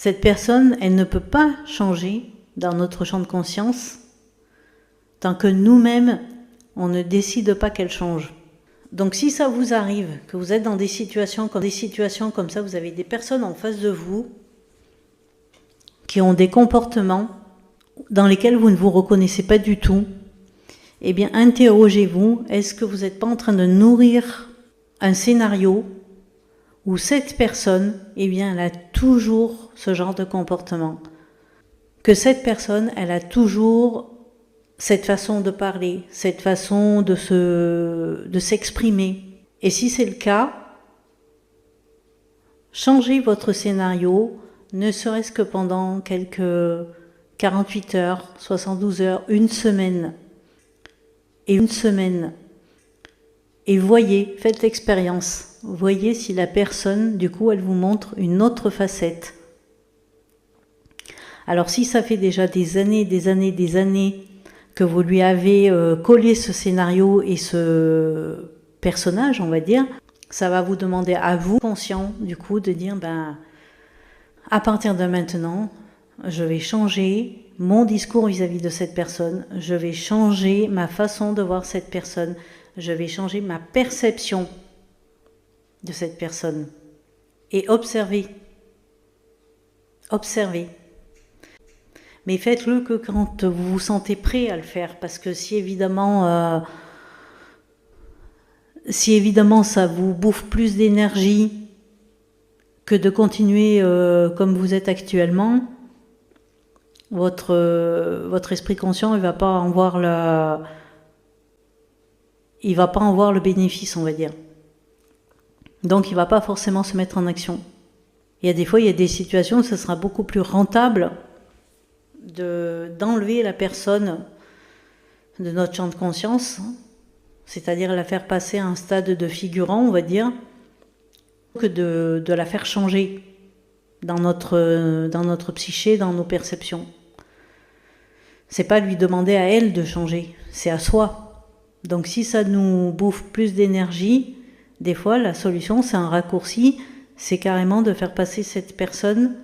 Cette personne, elle ne peut pas changer dans notre champ de conscience tant que nous-mêmes, on ne décide pas qu'elle change. Donc si ça vous arrive, que vous êtes dans des situations comme ça, vous avez des personnes en face de vous qui ont des comportements dans lesquels vous ne vous reconnaissez pas du tout, eh bien interrogez-vous, est-ce que vous n'êtes pas en train de nourrir un scénario où cette personne, eh bien, elle a toujours ce genre de comportement. Que cette personne, elle a toujours cette façon de parler, cette façon de s'exprimer. Et si c'est le cas, changez votre scénario, ne serait-ce que pendant quelques 48 heures, 72 heures, une semaine. Et voyez, faites l'expérience. Voyez si la personne, du coup, elle vous montre une autre facette. Alors si ça fait déjà des années que vous lui avez collé ce scénario et ce personnage, on va dire, ça va vous demander à vous, conscient, du coup, de dire, à partir de maintenant, je vais changer mon discours vis-à-vis de cette personne, je vais changer ma façon de voir cette personne, je vais changer ma perception de cette personne. Et observez. Mais faites-le que quand vous vous sentez prêt à le faire, parce que si évidemment ça vous bouffe plus d'énergie que de continuer comme vous êtes actuellement, votre esprit conscient, il va pas en voir le bénéfice, on va dire. Donc il va pas forcément se mettre en action. Il y a des situations où ce sera beaucoup plus rentable d'enlever la personne de notre champ de conscience, c'est-à-dire la faire passer à un stade de figurant, on va dire, que de la faire changer dans notre psyché, dans nos perceptions. C'est pas lui demander à elle de changer, c'est à soi. Donc si ça nous bouffe plus d'énergie, des fois la solution c'est un raccourci, c'est carrément de faire passer cette personne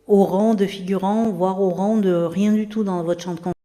au rang de figurant, voire au rang de rien du tout dans votre champ de conscience.